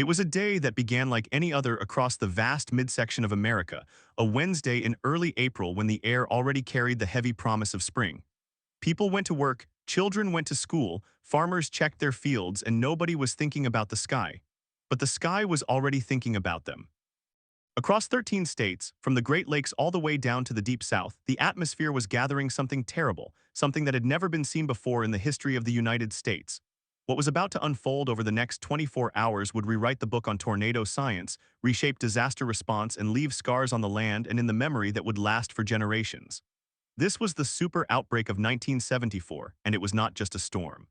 It was a day that began like any other across the vast midsection of America, a Wednesday in early April when the air already carried the heavy promise of spring. People went to work, children went to school, farmers checked their fields, and nobody was thinking about the sky. But the sky was already thinking about them. Across 13 states, from the Great Lakes all the way down to the Deep South, the atmosphere was gathering something terrible, something that had never been seen before in the history of the United States. What was about to unfold over the next 24 hours would rewrite the book on tornado science, reshape disaster response, and leave scars on the land and in the memory that would last for generations. This was the Super Outbreak of 1974, and it was not just a storm.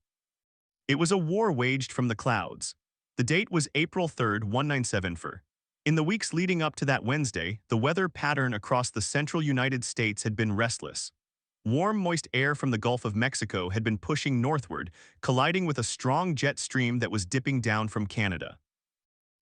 It was a war waged from the clouds. The date was April 3rd, 1974. In the weeks leading up to that Wednesday, the weather pattern across the central United States had been restless. Warm, moist air from the Gulf of Mexico had been pushing northward, colliding with a strong jet stream that was dipping down from Canada.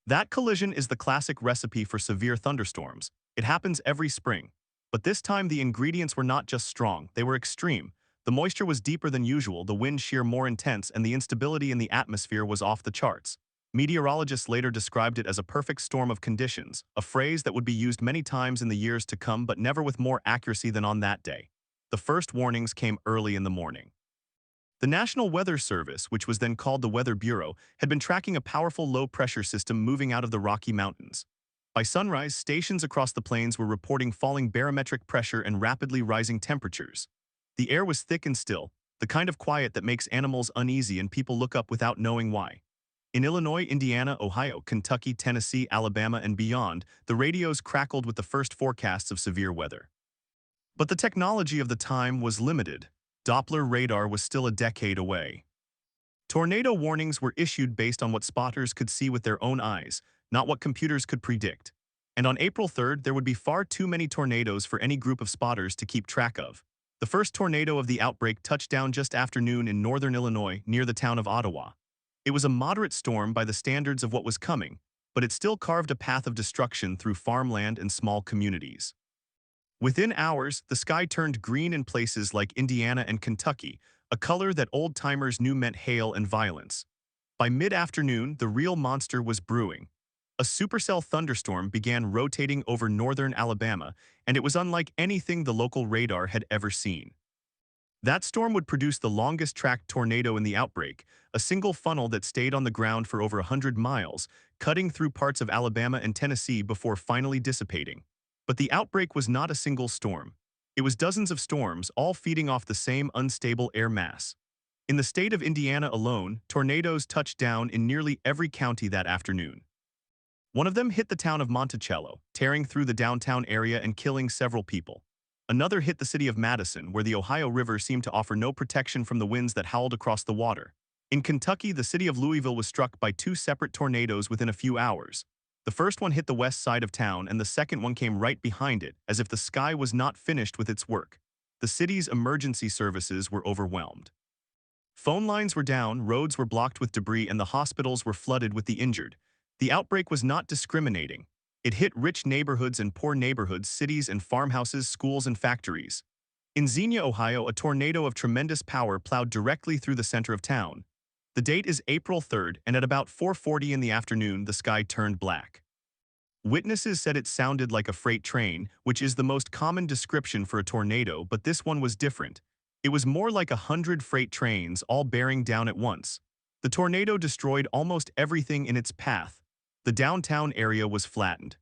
That collision is the classic recipe for severe thunderstorms. It happens every spring. But this time the ingredients were not just strong, they were extreme. The moisture was deeper than usual, the wind shear more intense, and the instability in the atmosphere was off the charts. Meteorologists later described it as a perfect storm of conditions, a phrase that would be used many times in the years to come but never with more accuracy than on that day. The first warnings came early in the morning. The National Weather Service, which was then called the Weather Bureau, had been tracking a powerful low-pressure system moving out of the Rocky Mountains. By sunrise, stations across the plains were reporting falling barometric pressure and rapidly rising temperatures. The air was thick and still, the kind of quiet that makes animals uneasy and people look up without knowing why. In Illinois, Indiana, Ohio, Kentucky, Tennessee, Alabama, and beyond, the radios crackled with the first forecasts of severe weather. But the technology of the time was limited. Doppler radar was still a decade away. Tornado warnings were issued based on what spotters could see with their own eyes, not what computers could predict. And on April 3rd, there would be far too many tornadoes for any group of spotters to keep track of. The first tornado of the outbreak touched down just after noon in northern Illinois, near the town of Ottawa. It was a moderate storm by the standards of what was coming, but it still carved a path of destruction through farmland and small communities. Within hours, the sky turned green in places like Indiana and Kentucky, a color that old-timers knew meant hail and violence. By mid-afternoon, the real monster was brewing. A supercell thunderstorm began rotating over northern Alabama, and it was unlike anything the local radar had ever seen. That storm would produce the longest-tracked tornado in the outbreak, a single funnel that stayed on the ground for over 100 miles, cutting through parts of Alabama and Tennessee before finally dissipating. But the outbreak was not a single storm. It was dozens of storms, all feeding off the same unstable air mass. In the state of Indiana alone, tornadoes touched down in nearly every county that afternoon. One of them hit the town of Monticello, tearing through the downtown area and killing several people. Another hit the city of Madison, where the Ohio River seemed to offer no protection from the winds that howled across the water. In Kentucky, the city of Louisville was struck by two separate tornadoes within a few hours. The first one hit the west side of town, and the second one came right behind it, as if the sky was not finished with its work. The city's emergency services were overwhelmed. Phone lines were down, roads were blocked with debris, and the hospitals were flooded with the injured. The outbreak was not discriminating. It hit rich neighborhoods and poor neighborhoods, cities and farmhouses, schools and factories. In Xenia, Ohio, a tornado of tremendous power plowed directly through the center of town. The date is April 3rd, and at about 4:40 in the afternoon, the sky turned black. Witnesses said it sounded like a freight train, which is the most common description for a tornado, but this one was different. It was more like 100 freight trains all bearing down at once. The tornado destroyed almost everything in its path. The downtown area was flattened.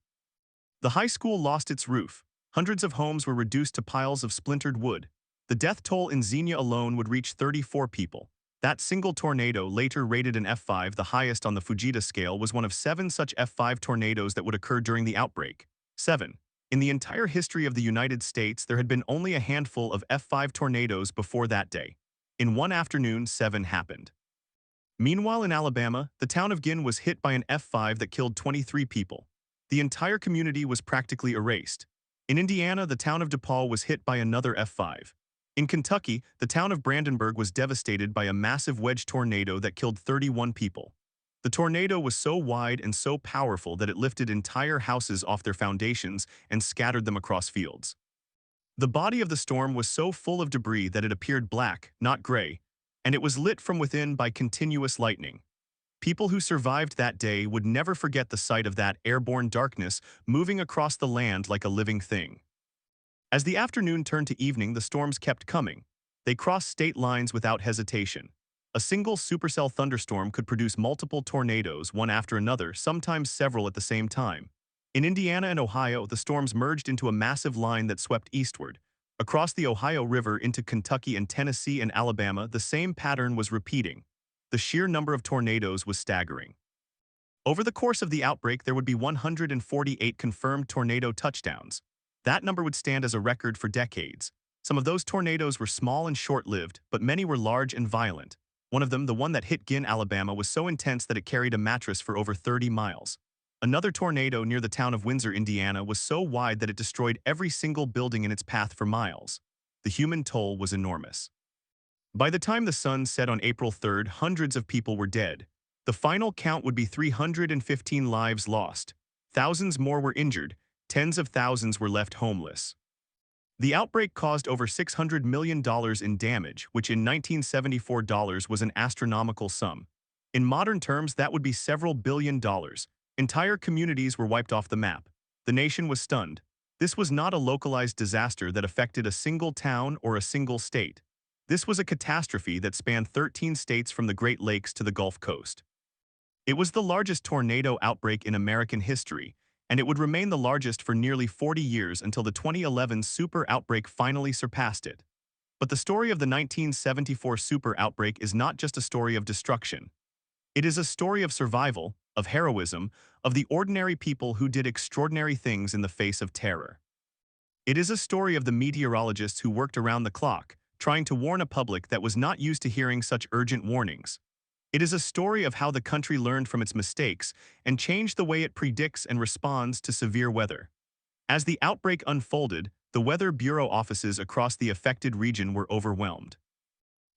The high school lost its roof. Hundreds of homes were reduced to piles of splintered wood. The death toll in Xenia alone would reach 34 people. That single tornado, later rated an F5, the highest on the Fujita scale, was one of 7 such F5 tornadoes that would occur during the outbreak. 7. In the entire history of the United States, there had been only a handful of F5 tornadoes before that day. In one afternoon, 7 happened. Meanwhile, in Alabama, the town of Ginn was hit by an F5 that killed 23 people. The entire community was practically erased. In Indiana, the town of DePaul was hit by another F5. In Kentucky, the town of Brandenburg was devastated by a massive wedge tornado that killed 31 people. The tornado was so wide and so powerful that it lifted entire houses off their foundations and scattered them across fields. The body of the storm was so full of debris that it appeared black, not gray, and it was lit from within by continuous lightning. People who survived that day would never forget the sight of that airborne darkness moving across the land like a living thing. As the afternoon turned to evening, the storms kept coming. They crossed state lines without hesitation. A single supercell thunderstorm could produce multiple tornadoes, one after another, sometimes several at the same time. In Indiana and Ohio, the storms merged into a massive line that swept eastward. Across the Ohio River into Kentucky and Tennessee and Alabama, the same pattern was repeating. The sheer number of tornadoes was staggering. Over the course of the outbreak, there would be 148 confirmed tornado touchdowns. That number would stand as a record for decades. Some of those tornadoes were small and short-lived, but many were large and violent. One of them, the one that hit Ginn, Alabama, was so intense that it carried a mattress for over 30 miles. Another tornado near the town of Windsor, Indiana, was so wide that it destroyed every single building in its path for miles. The human toll was enormous. By the time the sun set on April 3rd, hundreds of people were dead. The final count would be 315 lives lost. Thousands more were injured. Tens of thousands were left homeless. The outbreak caused over $600 million in damage, which in 1974 dollars was an astronomical sum. In modern terms, that would be several billion dollars. Entire communities were wiped off the map. The nation was stunned. This was not a localized disaster that affected a single town or a single state. This was a catastrophe that spanned 13 states from the Great Lakes to the Gulf Coast. It was the largest tornado outbreak in American history, and it would remain the largest for nearly 40 years until the 2011 Super Outbreak finally surpassed it. But the story of the 1974 Super Outbreak is not just a story of destruction. It is a story of survival, of heroism, of the ordinary people who did extraordinary things in the face of terror. It is a story of the meteorologists who worked around the clock, trying to warn a public that was not used to hearing such urgent warnings. It is a story of how the country learned from its mistakes and changed the way it predicts and responds to severe weather. As the outbreak unfolded, the Weather Bureau offices across the affected region were overwhelmed.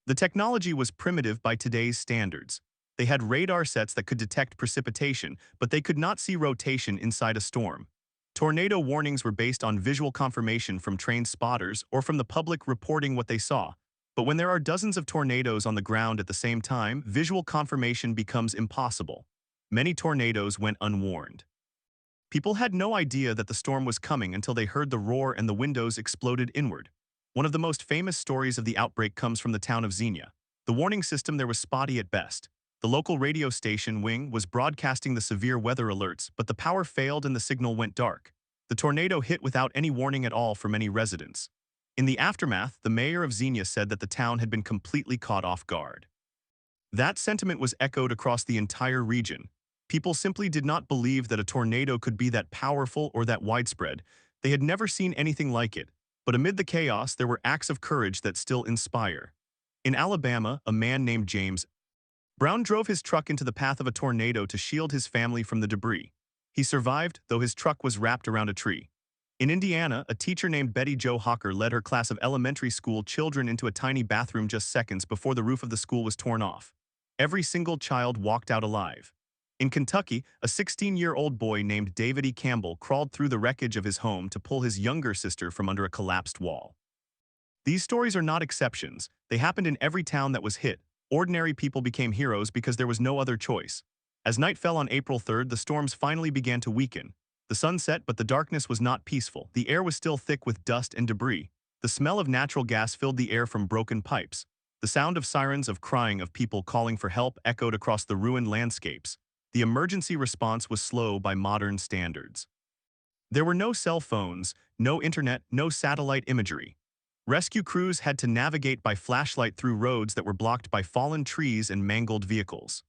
The technology was primitive by today's standards. They had radar sets that could detect precipitation, but they could not see rotation inside a storm. Tornado warnings were based on visual confirmation from trained spotters or from the public reporting what they saw. But when there are dozens of tornadoes on the ground at the same time, visual confirmation becomes impossible. Many tornadoes went unwarned. People had no idea that the storm was coming until they heard the roar and the windows exploded inward. One of the most famous stories of the outbreak comes from the town of Xenia. The warning system there was spotty at best. The local radio station wing was broadcasting the severe weather alerts, but the power failed and the signal went dark. The tornado hit without any warning at all for many residents. In the aftermath, the mayor of Xenia said that the town had been completely caught off guard. That sentiment was echoed across the entire region. People simply did not believe that a tornado could be that powerful or that widespread. They had never seen anything like it. But amid the chaos, there were acts of courage that still inspire. In Alabama, a man named James Brown drove his truck into the path of a tornado to shield his family from the debris. He survived, though his truck was wrapped around a tree. In Indiana, a teacher named Betty Jo Hawker led her class of elementary school children into a tiny bathroom just seconds before the roof of the school was torn off. Every single child walked out alive. In Kentucky, a 16-year-old boy named David E. Campbell crawled through the wreckage of his home to pull his younger sister from under a collapsed wall. These stories are not exceptions. They happened in every town that was hit. Ordinary people became heroes because there was no other choice. As night fell on April 3rd, the storms finally began to weaken. The sun set, but the darkness was not peaceful. The air was still thick with dust and debris. The smell of natural gas filled the air from broken pipes. The sound of sirens, of crying, of people calling for help echoed across the ruined landscapes. The emergency response was slow by modern standards. There were no cell phones, no internet, no satellite imagery. Rescue crews had to navigate by flashlight through roads that were blocked by fallen trees and mangled vehicles.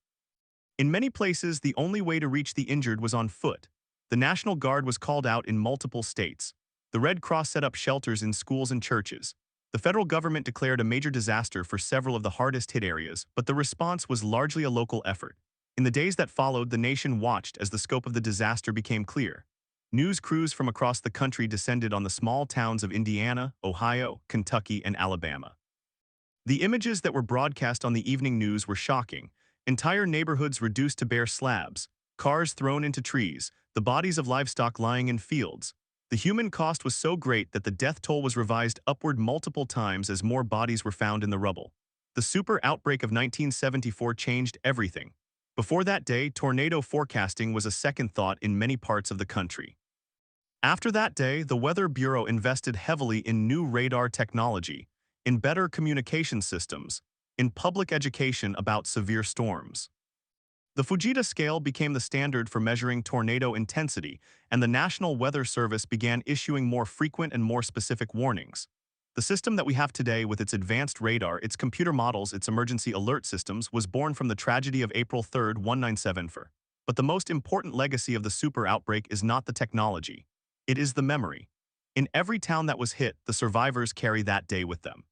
In many places, the only way to reach the injured was on foot. The National Guard was called out in multiple states. The Red Cross set up shelters in schools and churches. The federal government declared a major disaster for several of the hardest-hit areas, but the response was largely a local effort. In the days that followed, the nation watched as the scope of the disaster became clear. News crews from across the country descended on the small towns of Indiana, Ohio, Kentucky, and Alabama. The images that were broadcast on the evening news were shocking. Entire neighborhoods reduced to bare slabs, cars thrown into trees, the bodies of livestock lying in fields. The human cost was so great that the death toll was revised upward multiple times as more bodies were found in the rubble. The Super Outbreak of 1974 changed everything. Before that day, tornado forecasting was a second thought in many parts of the country. After that day, the Weather Bureau invested heavily in new radar technology, in better communication systems, in public education about severe storms. The Fujita scale became the standard for measuring tornado intensity, and the National Weather Service began issuing more frequent and more specific warnings. The system that we have today with its advanced radar, its computer models, its emergency alert systems was born from the tragedy of April 3, 1974. But the most important legacy of the super outbreak is not the technology. It is the memory. In every town that was hit, the survivors carry that day with them.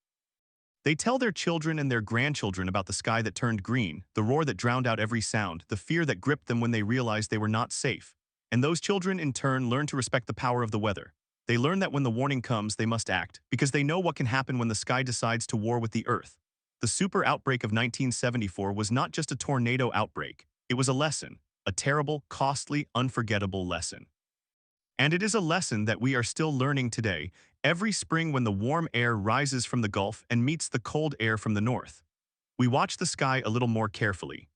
They tell their children and their grandchildren about the sky that turned green, the roar that drowned out every sound, the fear that gripped them when they realized they were not safe. And those children, in turn, learn to respect the power of the weather. They learn that when the warning comes, they must act, because they know what can happen when the sky decides to war with the earth. The super outbreak of 1974 was not just a tornado outbreak. It was a lesson, a terrible, costly, unforgettable lesson. And it is a lesson that we are still learning today, every spring when the warm air rises from the Gulf and meets the cold air from the north. We watch the sky a little more carefully.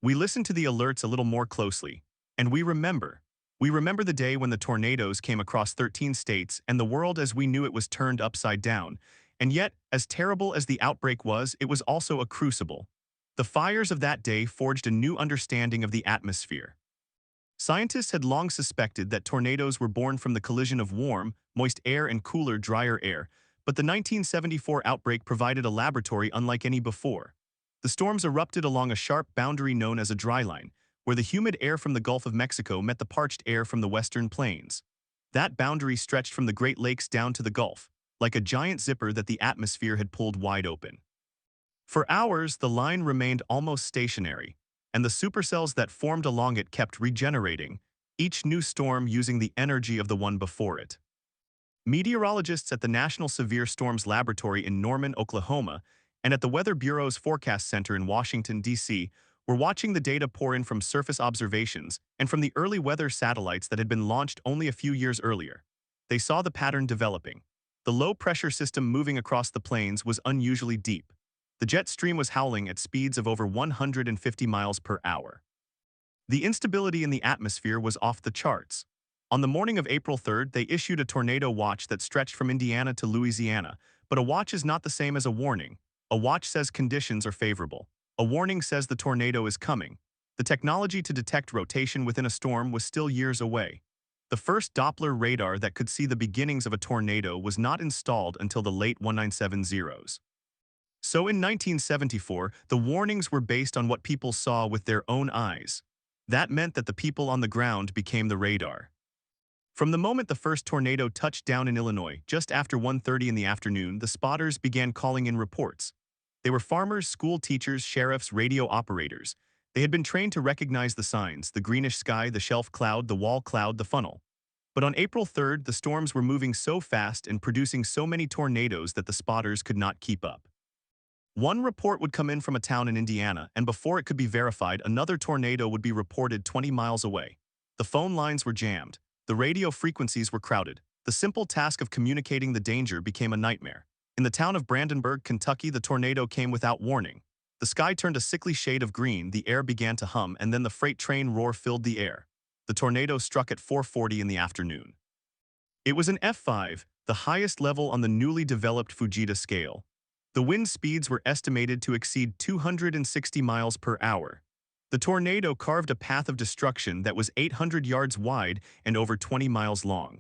We listen to the alerts a little more closely. And we remember. We remember the day when the tornadoes came across 13 states and the world as we knew it was turned upside down. And yet, as terrible as the outbreak was, it was also a crucible. The fires of that day forged a new understanding of the atmosphere. Scientists had long suspected that tornadoes were born from the collision of warm, moist air and cooler, drier air, but the 1974 outbreak provided a laboratory unlike any before. The storms erupted along a sharp boundary known as a dry line, where the humid air from the Gulf of Mexico met the parched air from the western plains. That boundary stretched from the Great Lakes down to the Gulf, like a giant zipper that the atmosphere had pulled wide open. For hours, the line remained almost stationary, and the supercells that formed along it kept regenerating, each new storm using the energy of the one before it. Meteorologists at the National Severe Storms Laboratory in Norman, Oklahoma, and at the Weather Bureau's Forecast Center in Washington, D.C., were watching the data pour in from surface observations and from the early weather satellites that had been launched only a few years earlier. They saw the pattern developing. The low-pressure system moving across the plains was unusually deep. The jet stream was howling at speeds of over 150 miles per hour. The instability in the atmosphere was off the charts. On the morning of April 3rd, they issued a tornado watch that stretched from Indiana to Louisiana, but a watch is not the same as a warning. A watch says conditions are favorable. A warning says the tornado is coming. The technology to detect rotation within a storm was still years away. The first Doppler radar that could see the beginnings of a tornado was not installed until the late 1970s. So in 1974, the warnings were based on what people saw with their own eyes. That meant that the people on the ground became the radar. From the moment the first tornado touched down in Illinois, just after 1:30 in the afternoon, the spotters began calling in reports. They were farmers, school teachers, sheriffs, radio operators. They had been trained to recognize the signs, the greenish sky, the shelf cloud, the wall cloud, the funnel. But on April 3rd, the storms were moving so fast and producing so many tornadoes that the spotters could not keep up. One report would come in from a town in Indiana, and before it could be verified, another tornado would be reported 20 miles away. The phone lines were jammed. The radio frequencies were crowded. The simple task of communicating the danger became a nightmare. In the town of Brandenburg, Kentucky, the tornado came without warning. The sky turned a sickly shade of green, the air began to hum, and then the freight train roar filled the air. The tornado struck at 4:40 in the afternoon. It was an F5, the highest level on the newly developed Fujita scale. The wind speeds were estimated to exceed 260 miles per hour. The tornado carved a path of destruction that was 800 yards wide and over 20 miles long.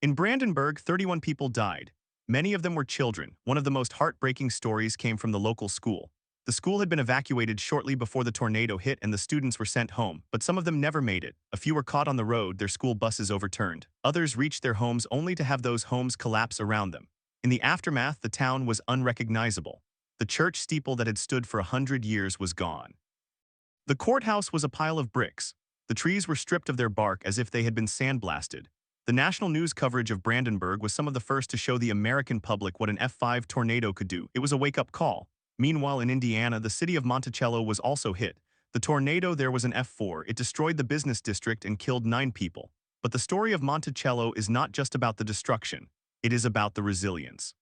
In Brandenburg, 31 people died. Many of them were children. One of the most heartbreaking stories came from the local school. The school had been evacuated shortly before the tornado hit and the students were sent home, but some of them never made it. A few were caught on the road, their school buses overturned. Others reached their homes only to have those homes collapse around them. In the aftermath, the town was unrecognizable. The church steeple that had stood for 100 years was gone. The courthouse was a pile of bricks. The trees were stripped of their bark as if they had been sandblasted. The national news coverage of Brandenburg was some of the first to show the American public what an F5 tornado could do. It was a wake-up call. Meanwhile, in Indiana, the city of Monticello was also hit. The tornado there was an F4. It destroyed the business district and killed 9 people. But the story of Monticello is not just about the destruction. It is about the resilience.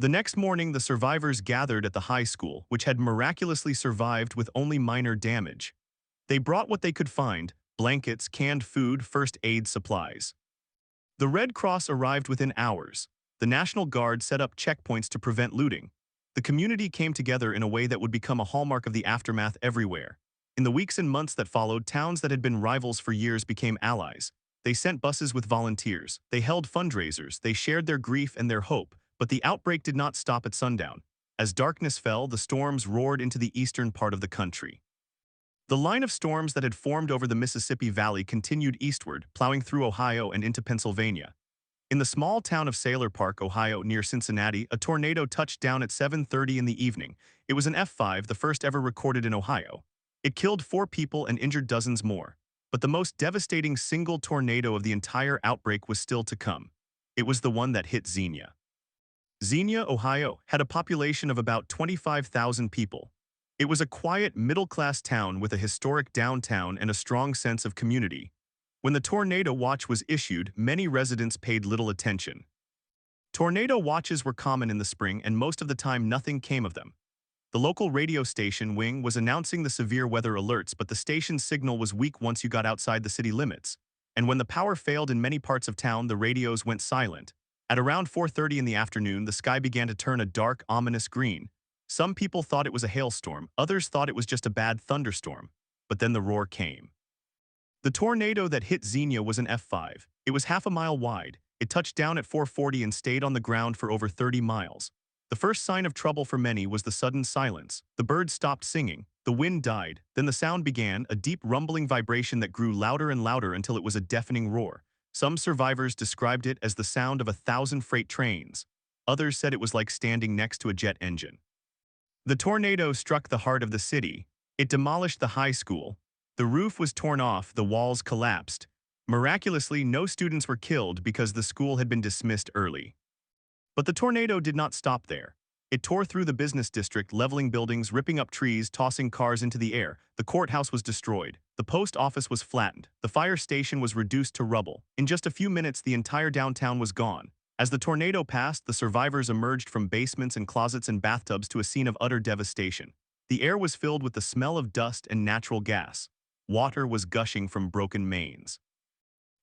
The next morning, the survivors gathered at the high school, which had miraculously survived with only minor damage. They brought what they could find: blankets, canned food, first aid supplies. The Red Cross arrived within hours. The National Guard set up checkpoints to prevent looting. The community came together in a way that would become a hallmark of the aftermath everywhere. In the weeks and months that followed, towns that had been rivals for years became allies. They sent buses with volunteers. They held fundraisers. They shared their grief and their hope. But the outbreak did not stop at sundown. As darkness fell, the storms roared into the eastern part of the country. The line of storms that had formed over the Mississippi Valley continued eastward, plowing through Ohio and into Pennsylvania. In the small town of Sailor Park, Ohio, near Cincinnati, a tornado touched down at 7:30 in the evening. It was an F5, the first ever recorded in Ohio. It killed 4 people and injured dozens more. But the most devastating single tornado of the entire outbreak was still to come. It was the one that hit Xenia. Xenia, Ohio, had a population of about 25,000 people. It was a quiet, middle-class town with a historic downtown and a strong sense of community. When the tornado watch was issued, many residents paid little attention. Tornado watches were common in the spring, and most of the time nothing came of them. The local radio station wing was announcing the severe weather alerts, but the station's signal was weak once you got outside the city limits. And when the power failed in many parts of town, the radios went silent. At around 4:30 in the afternoon, the sky began to turn a dark, ominous green. Some people thought it was a hailstorm, others thought it was just a bad thunderstorm. But then the roar came. The tornado that hit Xenia was an F5. It was half a mile wide. It touched down at 4:40 and stayed on the ground for over 30 miles. The first sign of trouble for many was the sudden silence. The birds stopped singing. The wind died. Then the sound began, a deep rumbling vibration that grew louder and louder until it was a deafening roar. Some survivors described it as the sound of 1,000 freight trains. Others said it was like standing next to a jet engine. The tornado struck the heart of the city. It demolished the high school. The roof was torn off, the walls collapsed. Miraculously, no students were killed because the school had been dismissed early. But the tornado did not stop there. It tore through the business district, leveling buildings, ripping up trees, tossing cars into the air. The courthouse was destroyed. The post office was flattened. The fire station was reduced to rubble. In just a few minutes, the entire downtown was gone. As the tornado passed, the survivors emerged from basements and closets and bathtubs to a scene of utter devastation. The air was filled with the smell of dust and natural gas. Water was gushing from broken mains.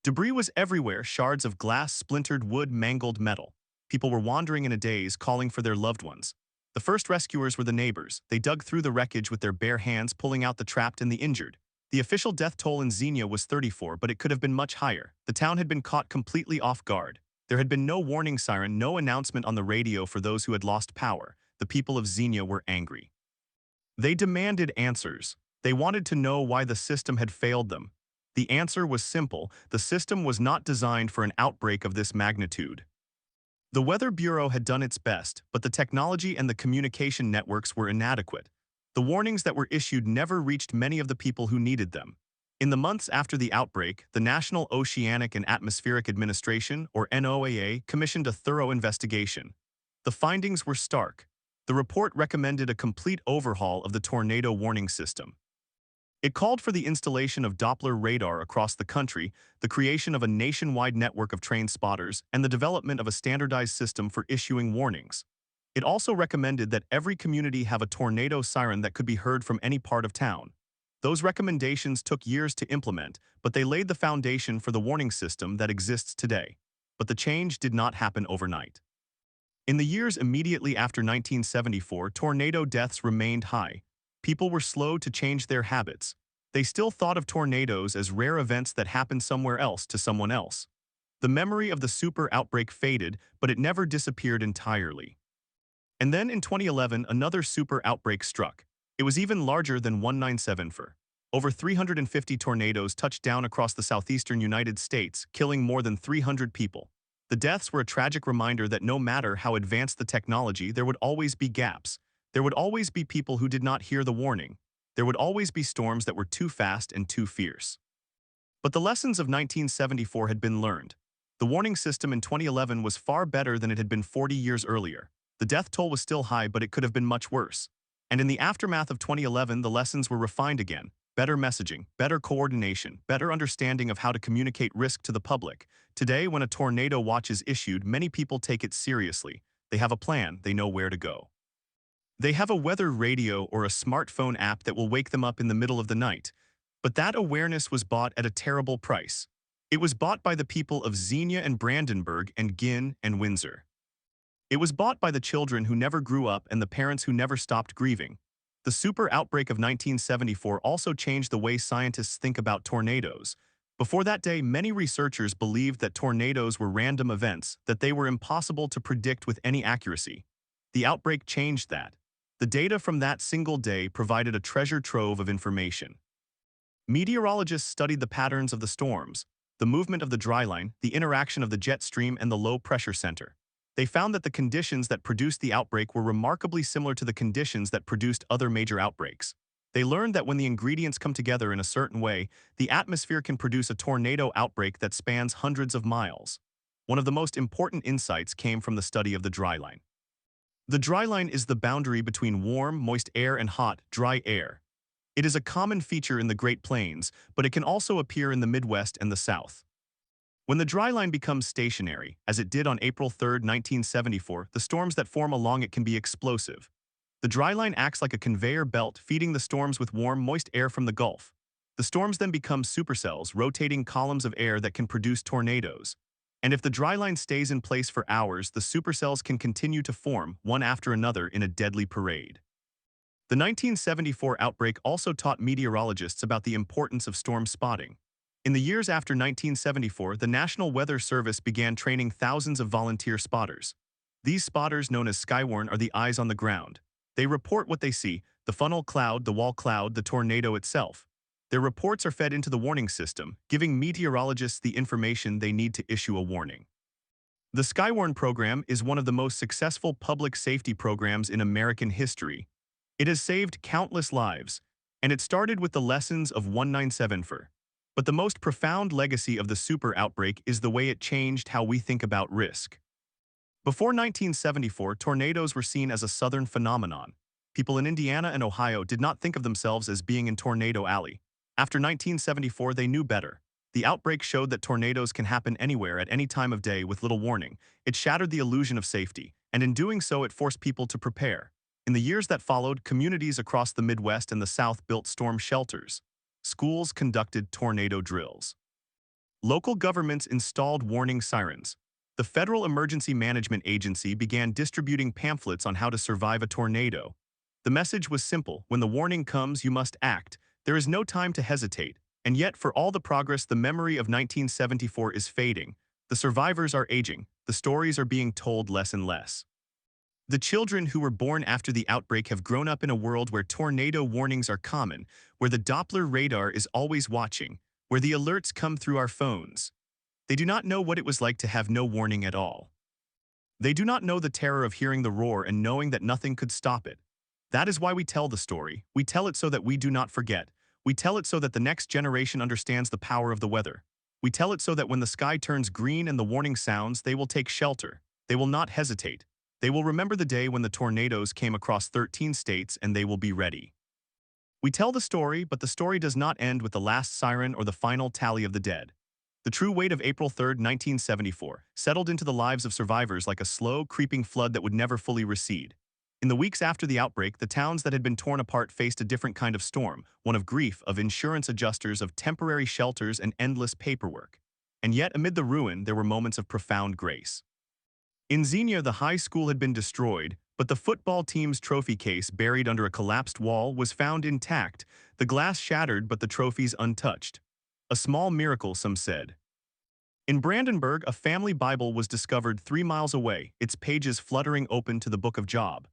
Debris was everywhere: shards of glass, splintered wood, mangled metal. People were wandering in a daze, calling for their loved ones. The first rescuers were the neighbors. They dug through the wreckage with their bare hands, pulling out the trapped and the injured. The official death toll in Xenia was 34, but it could have been much higher. The town had been caught completely off guard. There had been no warning siren, no announcement on the radio for those who had lost power. The people of Xenia were angry. They demanded answers. They wanted to know why the system had failed them. The answer was simple: the system was not designed for an outbreak of this magnitude. The Weather Bureau had done its best, but the technology and the communication networks were inadequate. The warnings that were issued never reached many of the people who needed them. In the months after the outbreak, the National Oceanic and Atmospheric Administration, or NOAA, commissioned a thorough investigation. The findings were stark. The report recommended a complete overhaul of the tornado warning system. It called for the installation of Doppler radar across the country, the creation of a nationwide network of trained spotters, and the development of a standardized system for issuing warnings. It also recommended that every community have a tornado siren that could be heard from any part of town. Those recommendations took years to implement, but they laid the foundation for the warning system that exists today. But the change did not happen overnight. In the years immediately after 1974, tornado deaths remained high. People were slow to change their habits. They still thought of tornadoes as rare events that happened somewhere else to someone else. The memory of the super outbreak faded, but it never disappeared entirely. And then in 2011, another super outbreak struck. It was even larger than 197. Over 350 tornadoes touched down across the southeastern United States, killing more than 300 people. The deaths were a tragic reminder that no matter how advanced the technology, there would always be gaps. There would always be people who did not hear the warning. There would always be storms that were too fast and too fierce. But the lessons of 1974 had been learned. The warning system in 2011 was far better than it had been 40 years earlier. The death toll was still high, but it could have been much worse. And in the aftermath of 2011, the lessons were refined again. Better messaging, better coordination, better understanding of how to communicate risk to the public. Today, when a tornado watch is issued, many people take it seriously. They have a plan, they know where to go. They have a weather radio or a smartphone app that will wake them up in the middle of the night. But that awareness was bought at a terrible price. It was bought by the people of Xenia and Brandenburg and Ginn and Windsor. It was bought by the children who never grew up and the parents who never stopped grieving. The super outbreak of 1974 also changed the way scientists think about tornadoes. Before that day, many researchers believed that tornadoes were random events, that they were impossible to predict with any accuracy. The outbreak changed that. The data from that single day provided a treasure trove of information. Meteorologists studied the patterns of the storms, the movement of the dryline, the interaction of the jet stream, and the low-pressure center. They found that the conditions that produced the outbreak were remarkably similar to the conditions that produced other major outbreaks. They learned that when the ingredients come together in a certain way, the atmosphere can produce a tornado outbreak that spans hundreds of miles. One of the most important insights came from the study of the dryline. The dryline is the boundary between warm, moist air and hot, dry air. It is a common feature in the Great Plains, but it can also appear in the Midwest and the South. When the dryline becomes stationary, as it did on April 3, 1974, the storms that form along it can be explosive. The dryline acts like a conveyor belt feeding the storms with warm, moist air from the Gulf. The storms then become supercells, rotating columns of air that can produce tornadoes. And if the dryline stays in place for hours, the supercells can continue to form, one after another, in a deadly parade. The 1974 outbreak also taught meteorologists about the importance of storm spotting. In the years after 1974, the National Weather Service began training thousands of volunteer spotters. These spotters, known as skywarn, are the eyes on the ground. They report what they see: the funnel cloud, the wall cloud, the tornado itself. Their reports are fed into the warning system, giving meteorologists the information they need to issue a warning. The Skywarn program is one of the most successful public safety programs in American history. It has saved countless lives, and it started with the lessons of 197 But the most profound legacy of the super outbreak is the way it changed how we think about risk. Before 1974, tornadoes were seen as a southern phenomenon. People in Indiana and Ohio did not think of themselves as being in Tornado Alley. After 1974, they knew better. The outbreak showed that tornadoes can happen anywhere at any time of day with little warning. It shattered the illusion of safety, and in doing so, it forced people to prepare. In the years that followed, communities across the Midwest and the South built storm shelters. Schools conducted tornado drills. Local governments installed warning sirens. The Federal Emergency Management Agency began distributing pamphlets on how to survive a tornado. The message was simple: when the warning comes, you must act. There is no time to hesitate. And yet, for all the progress, the memory of 1974 is fading. The survivors are aging. The stories are being told less and less. The children who were born after the outbreak have grown up in a world where tornado warnings are common, where the Doppler radar is always watching, where the alerts come through our phones. They do not know what it was like to have no warning at all. They do not know the terror of hearing the roar and knowing that nothing could stop it. That is why we tell the story. We tell it so that we do not forget. We tell it so that the next generation understands the power of the weather. We tell it so that when the sky turns green and the warning sounds, they will take shelter. They will not hesitate. They will remember the day when the tornadoes came across 13 states, and they will be ready. We tell the story, but the story does not end with the last siren or the final tally of the dead. The true weight of April 3, 1974, settled into the lives of survivors like a slow, creeping flood that would never fully recede. In the weeks after the outbreak, the towns that had been torn apart faced a different kind of storm, one of grief, of insurance adjusters, of temporary shelters, and endless paperwork. And yet, amid the ruin, there were moments of profound grace. In Xenia, the high school had been destroyed, but the football team's trophy case, buried under a collapsed wall, was found intact, the glass shattered but the trophies untouched. A small miracle, some said. In Brandenburg, a family Bible was discovered 3 miles away, its pages fluttering open to the Book of Job.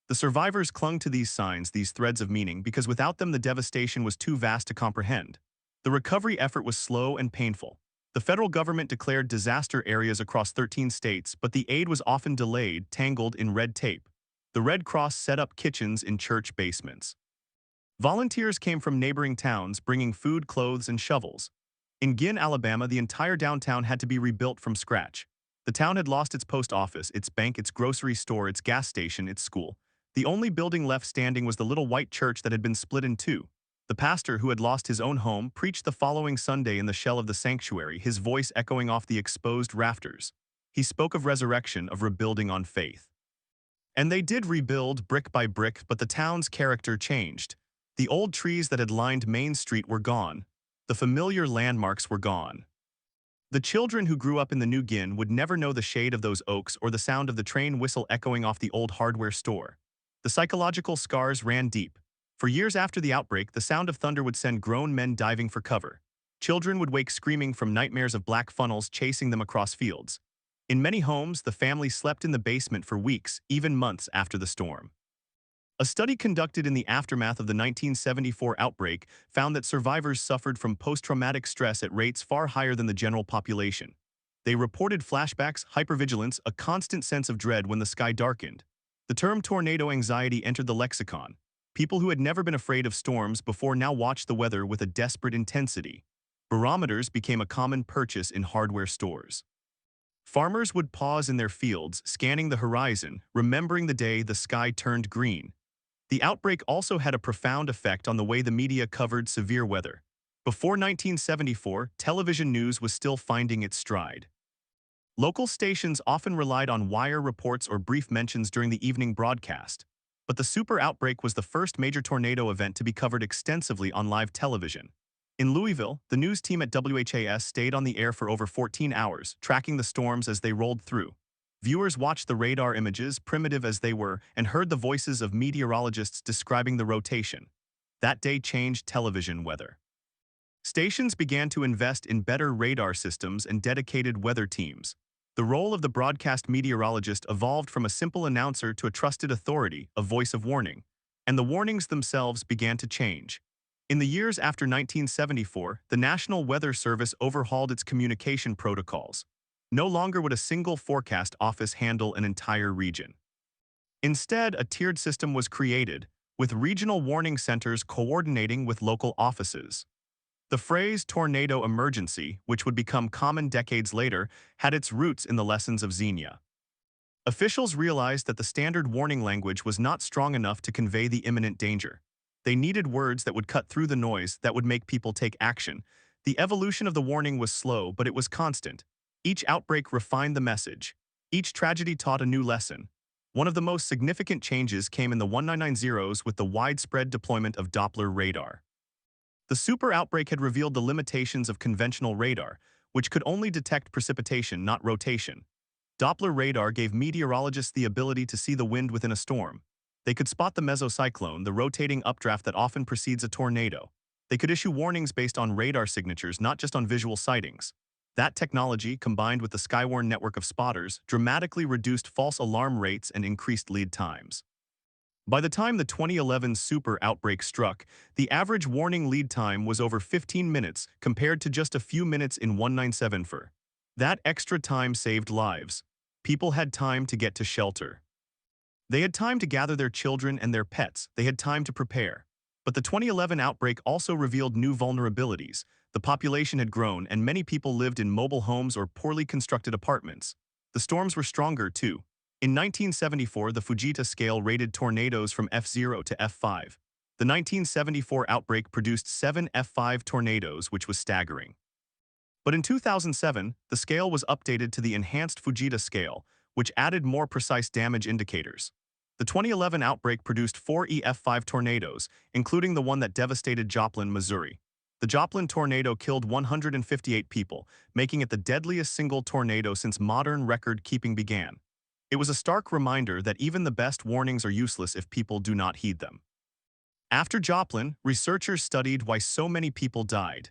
The survivors clung to these signs, these threads of meaning, because without them the devastation was too vast to comprehend. The recovery effort was slow and painful. The federal government declared disaster areas across 13 states, but the aid was often delayed, tangled in red tape. The Red Cross set up kitchens in church basements. Volunteers came from neighboring towns, bringing food, clothes, and shovels. In Ginn, Alabama, the entire downtown had to be rebuilt from scratch. The town had lost its post office, its bank, its grocery store, its gas station, its school. The only building left standing was the little white church that had been split in two. The pastor, who had lost his own home, preached the following Sunday in the shell of the sanctuary, his voice echoing off the exposed rafters. He spoke of resurrection, of rebuilding on faith. And they did rebuild brick by brick, but the town's character changed. The old trees that had lined Main Street were gone. The familiar landmarks were gone. The children who grew up in the New Gin would never know the shade of those oaks or the sound of the train whistle echoing off the old hardware store. The psychological scars ran deep. For years after the outbreak, the sound of thunder would send grown men diving for cover. Children would wake screaming from nightmares of black funnels chasing them across fields. In many homes, the family slept in the basement for weeks, even months after the storm. A study conducted in the aftermath of the 1974 outbreak found that survivors suffered from post-traumatic stress at rates far higher than the general population. They reported flashbacks, hypervigilance, a constant sense of dread when the sky darkened. The term tornado anxiety entered the lexicon. People who had never been afraid of storms before now watched the weather with a desperate intensity. Barometers became a common purchase in hardware stores. Farmers would pause in their fields, scanning the horizon, remembering the day the sky turned green. The outbreak also had a profound effect on the way the media covered severe weather. Before 1974, television news was still finding its stride. Local stations often relied on wire reports or brief mentions during the evening broadcast. But the Super Outbreak was the first major tornado event to be covered extensively on live television. In Louisville, the news team at WHAS stayed on the air for over 14 hours, tracking the storms as they rolled through. Viewers watched the radar images, primitive as they were, and heard the voices of meteorologists describing the rotation. That day changed television weather. Stations began to invest in better radar systems and dedicated weather teams. The role of the broadcast meteorologist evolved from a simple announcer to a trusted authority, a voice of warning. And the warnings themselves began to change. In the years after 1974, the National Weather Service overhauled its communication protocols. No longer would a single forecast office handle an entire region. Instead, a tiered system was created, with regional warning centers coordinating with local offices. The phrase tornado emergency, which would become common decades later, had its roots in the lessons of Xenia. Officials realized that the standard warning language was not strong enough to convey the imminent danger. They needed words that would cut through the noise, that would make people take action. The evolution of the warning was slow, but it was constant. Each outbreak refined the message. Each tragedy taught a new lesson. One of the most significant changes came in the 1990s with the widespread deployment of Doppler radar. The Super Outbreak had revealed the limitations of conventional radar, which could only detect precipitation, not rotation. Doppler radar gave meteorologists the ability to see the wind within a storm. They could spot the mesocyclone, the rotating updraft that often precedes a tornado. They could issue warnings based on radar signatures, not just on visual sightings. That technology, combined with the Skywarn network of spotters, dramatically reduced false alarm rates and increased lead times. By the time the 2011 Super Outbreak struck, the average warning lead time was over 15 minutes compared to just a few minutes in 1974. That extra time saved lives. People had time to get to shelter. They had time to gather their children and their pets. They had time to prepare. But the 2011 outbreak also revealed new vulnerabilities. The population had grown, and many people lived in mobile homes or poorly constructed apartments. The storms were stronger, too. In 1974, the Fujita scale rated tornadoes from F0 to F5. The 1974 outbreak produced 7 F5 tornadoes, which was staggering. But in 2007, the scale was updated to the enhanced Fujita scale, which added more precise damage indicators. The 2011 outbreak produced 4 EF5 tornadoes, including the one that devastated Joplin, Missouri. The Joplin tornado killed 158 people, making it the deadliest single tornado since modern record-keeping began. It was a stark reminder that even the best warnings are useless if people do not heed them. After Joplin, researchers studied why so many people died.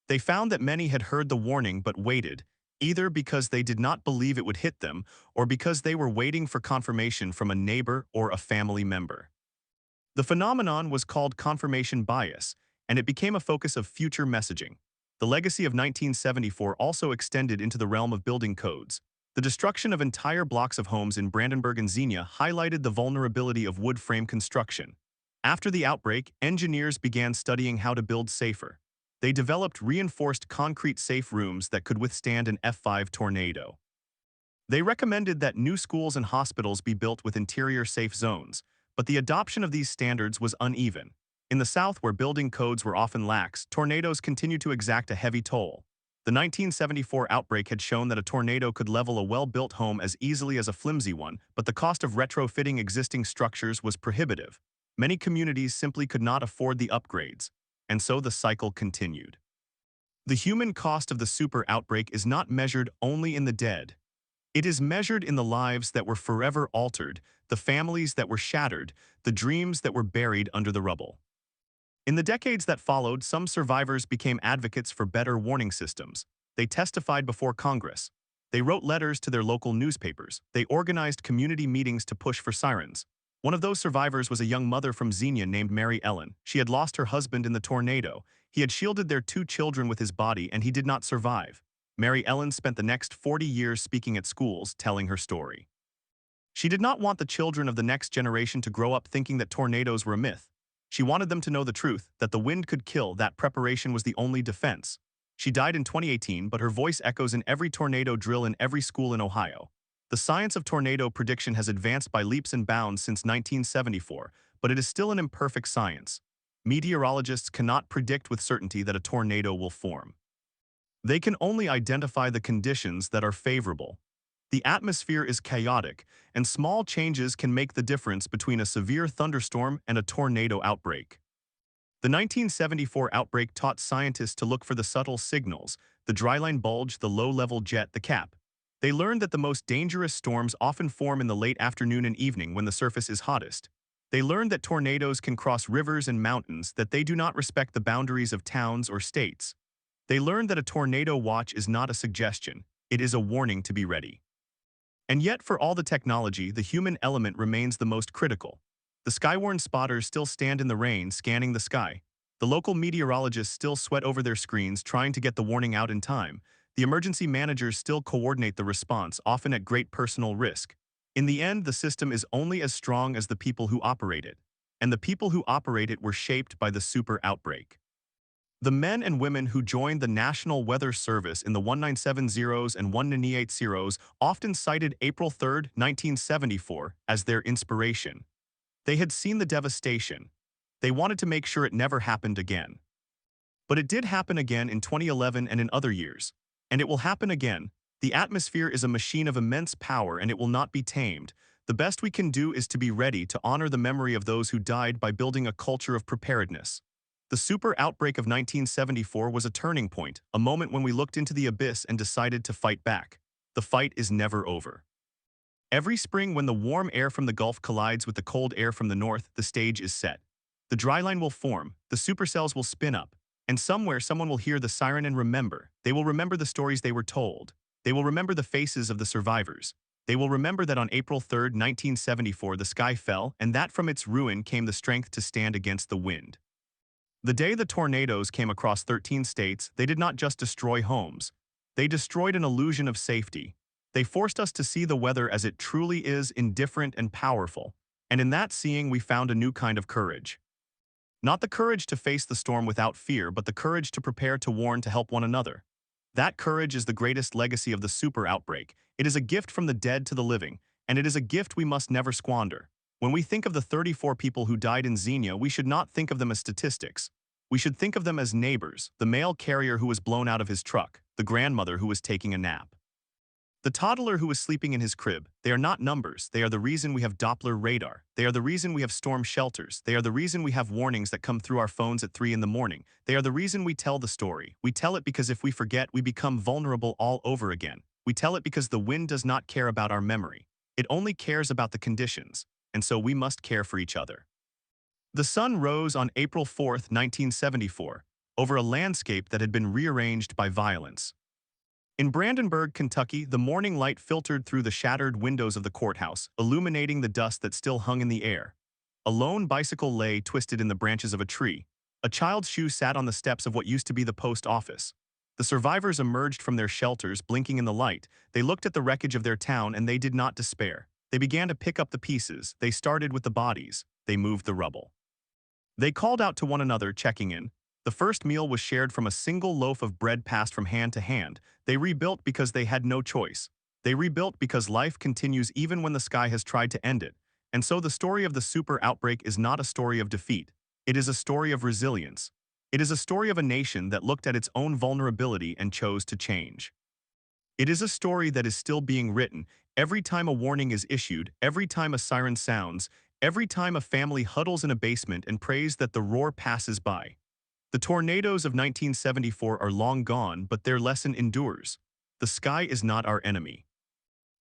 They found that many had heard the warning but waited, either because they did not believe it would hit them or because they were waiting for confirmation from a neighbor or a family member. The phenomenon was called confirmation bias, and it became a focus of future messaging. The legacy of 1974 also extended into the realm of building codes. The destruction of entire blocks of homes in Brandenburg and Xenia highlighted the vulnerability of wood frame construction. After the outbreak, engineers began studying how to build safer. They developed reinforced concrete safe rooms that could withstand an F5 tornado. They recommended that new schools and hospitals be built with interior safe zones, but the adoption of these standards was uneven. In the South, where building codes were often lax, tornadoes continued to exact a heavy toll. The 1974 outbreak had shown that a tornado could level a well-built home as easily as a flimsy one, but the cost of retrofitting existing structures was prohibitive. Many communities simply could not afford the upgrades, and so the cycle continued. The human cost of the super outbreak is not measured only in the dead. It is measured in the lives that were forever altered, the families that were shattered, the dreams that were buried under the rubble. In the decades that followed, some survivors became advocates for better warning systems. They testified before Congress. They wrote letters to their local newspapers. They organized community meetings to push for sirens. One of those survivors was a young mother from Xenia named Mary Ellen. She had lost her husband in the tornado. He had shielded their 2 children with his body, and he did not survive. Mary Ellen spent the next 40 years speaking at schools, telling her story. She did not want the children of the next generation to grow up thinking that tornadoes were a myth. She wanted them to know the truth, that the wind could kill, that preparation was the only defense. She died in 2018, but her voice echoes in every tornado drill in every school in Ohio. The science of tornado prediction has advanced by leaps and bounds since 1974, but it is still an imperfect science. Meteorologists cannot predict with certainty that a tornado will form. They can only identify the conditions that are favorable. The atmosphere is chaotic, and small changes can make the difference between a severe thunderstorm and a tornado outbreak. The 1974 outbreak taught scientists to look for the subtle signals, the dryline bulge, the low-level jet, the cap. They learned that the most dangerous storms often form in the late afternoon and evening when the surface is hottest. They learned that tornadoes can cross rivers and mountains, that they do not respect the boundaries of towns or states. They learned that a tornado watch is not a suggestion, it is a warning to be ready. And yet, for all the technology, the human element remains the most critical. The skywarn spotters still stand in the rain, scanning the sky. The local meteorologists still sweat over their screens, trying to get the warning out in time. The emergency managers still coordinate the response, often at great personal risk. In the end, the system is only as strong as the people who operate it. And the people who operate it were shaped by the super outbreak. The men and women who joined the National Weather Service in the 1970s and 1980s often cited April 3, 1974, as their inspiration. They had seen the devastation. They wanted to make sure it never happened again. But it did happen again in 2011 and in other years. And it will happen again. The atmosphere is a machine of immense power, and it will not be tamed. The best we can do is to be ready to honor the memory of those who died by building a culture of preparedness. The super outbreak of 1974 was a turning point, a moment when we looked into the abyss and decided to fight back. The fight is never over. Every spring, when the warm air from the Gulf collides with the cold air from the north, the stage is set. The dryline will form, the supercells will spin up, and somewhere someone will hear the siren and remember. They will remember the stories they were told. They will remember the faces of the survivors. They will remember that on April 3, 1974, the sky fell, and that from its ruin came the strength to stand against the wind. The day the tornadoes came across 13 states, they did not just destroy homes. They destroyed an illusion of safety. They forced us to see the weather as it truly is, indifferent and powerful. And in that seeing, we found a new kind of courage. Not the courage to face the storm without fear, but the courage to prepare, to warn, to help one another. That courage is the greatest legacy of the super outbreak. It is a gift from the dead to the living, and it is a gift we must never squander. When we think of the 34 people who died in Xenia, we should not think of them as statistics. We should think of them as neighbors, the mail carrier who was blown out of his truck, the grandmother who was taking a nap, the toddler who was sleeping in his crib. They are not numbers. They are the reason we have Doppler radar. They are the reason we have storm shelters. They are the reason we have warnings that come through our phones at 3 in the morning. They are the reason we tell the story. We tell it because if we forget, we become vulnerable all over again. We tell it because the wind does not care about our memory. It only cares about the conditions, and so we must care for each other. The sun rose on April 4, 1974, over a landscape that had been rearranged by violence. In Brandenburg, Kentucky, the morning light filtered through the shattered windows of the courthouse, illuminating the dust that still hung in the air. A lone bicycle lay twisted in the branches of a tree. A child's shoe sat on the steps of what used to be the post office. The survivors emerged from their shelters, blinking in the light. They looked at the wreckage of their town, and they did not despair. They began to pick up the pieces. They started with the bodies. They moved the rubble. They called out to one another, checking in. The first meal was shared from a single loaf of bread passed from hand to hand. They rebuilt because they had no choice. They rebuilt because life continues even when the sky has tried to end it. And so the story of the super outbreak is not a story of defeat. It is a story of resilience. It is a story of a nation that looked at its own vulnerability and chose to change. It is a story that is still being written every time a warning is issued, every time a siren sounds, every time a family huddles in a basement and prays that the roar passes by. The tornadoes of 1974 are long gone, but their lesson endures. The sky is not our enemy.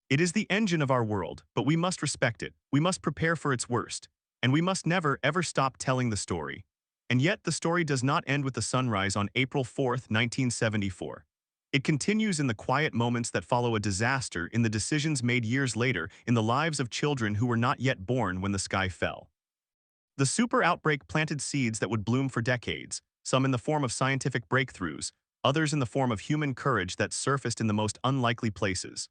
It is the engine of our world, but we must respect it, we must prepare for its worst, and we must never, ever stop telling the story. And yet the story does not end with the sunrise on April 4th, 1974. It continues in the quiet moments that follow a disaster, in the decisions made years later, in the lives of children who were not yet born when the sky fell. The super outbreak planted seeds that would bloom for decades, some in the form of scientific breakthroughs, others in the form of human courage that surfaced in the most unlikely places.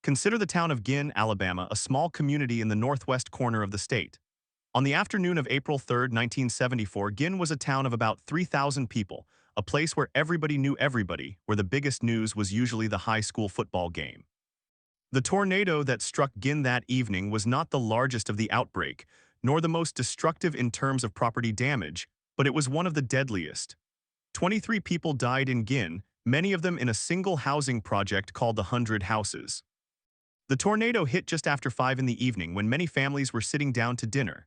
Consider the town of Ginn, Alabama, a small community in the northwest corner of the state. On the afternoon of April 3rd, 1974, Ginn was a town of about 3,000 people, a place where everybody knew everybody, where the biggest news was usually the high school football game. The tornado that struck Ginn that evening was not the largest of the outbreak, nor the most destructive in terms of property damage, but it was one of the deadliest. 23 people died in Ginn, many of them in a single housing project called the 100 Houses. The tornado hit just after 5 in the evening when many families were sitting down to dinner.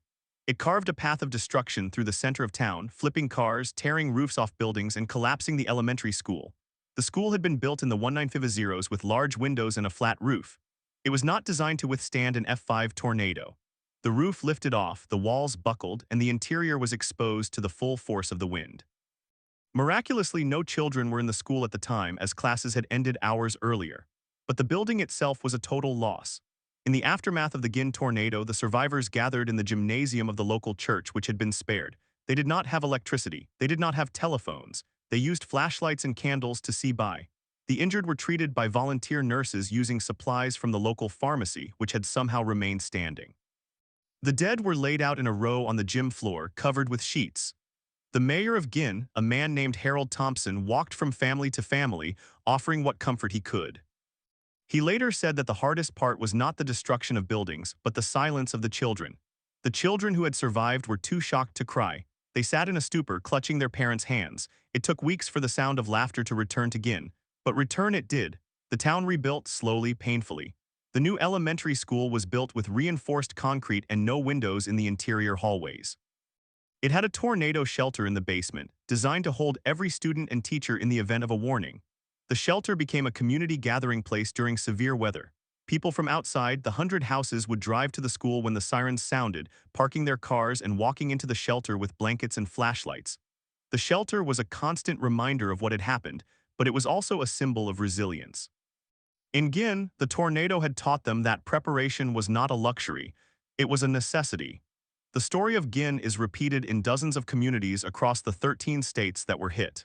It carved a path of destruction through the center of town, flipping cars, tearing roofs off buildings, and collapsing the elementary school. The school had been built in the 1950s with large windows and a flat roof. It was not designed to withstand an F5 tornado. The roof lifted off, the walls buckled, and the interior was exposed to the full force of the wind. Miraculously, no children were in the school at the time, as classes had ended hours earlier. But the building itself was a total loss. In the aftermath of the Ginn tornado, the survivors gathered in the gymnasium of the local church, which had been spared. They did not have electricity. They did not have telephones. They used flashlights and candles to see by. The injured were treated by volunteer nurses using supplies from the local pharmacy, which had somehow remained standing. The dead were laid out in a row on the gym floor, covered with sheets. The mayor of Ginn, a man named Harold Thompson, walked from family to family, offering what comfort he could. He later said that the hardest part was not the destruction of buildings, but the silence of the children. The children who had survived were too shocked to cry. They sat in a stupor, clutching their parents' hands. It took weeks for the sound of laughter to return to Ginn, but return it did. The town rebuilt slowly, painfully. The new elementary school was built with reinforced concrete and no windows in the interior hallways. It had a tornado shelter in the basement, designed to hold every student and teacher in the event of a warning. The shelter became a community gathering place during severe weather. People from outside the 100 houses would drive to the school when the sirens sounded, parking their cars and walking into the shelter with blankets and flashlights. The shelter was a constant reminder of what had happened, but it was also a symbol of resilience. In Ginn, the tornado had taught them that preparation was not a luxury, it was a necessity. The story of Ginn is repeated in dozens of communities across the 13 states that were hit.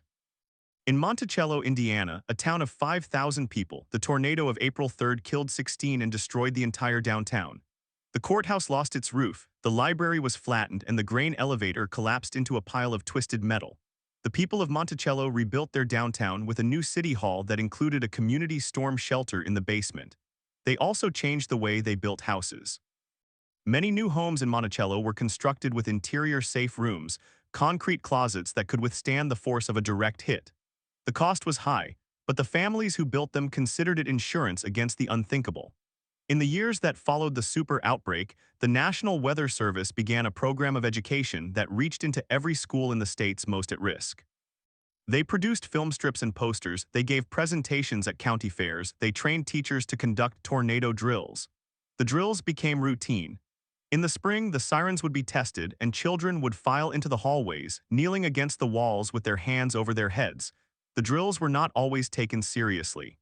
In Monticello, Indiana, a town of 5,000 people, the tornado of April 3rd killed 16 and destroyed the entire downtown. The courthouse lost its roof, the library was flattened, and the grain elevator collapsed into a pile of twisted metal. The people of Monticello rebuilt their downtown with a new city hall that included a community storm shelter in the basement. They also changed the way they built houses. Many new homes in Monticello were constructed with interior safe rooms, concrete closets that could withstand the force of a direct hit. The cost was high, but the families who built them considered it insurance against the unthinkable. In the years that followed the super outbreak, the National Weather Service began a program of education that reached into every school in the states most at risk. They produced film strips and posters, they gave presentations at county fairs, they trained teachers to conduct tornado drills. The drills became routine. In the spring, the sirens would be tested, and children would file into the hallways, kneeling against the walls with their hands over their heads. The drills were not always taken seriously.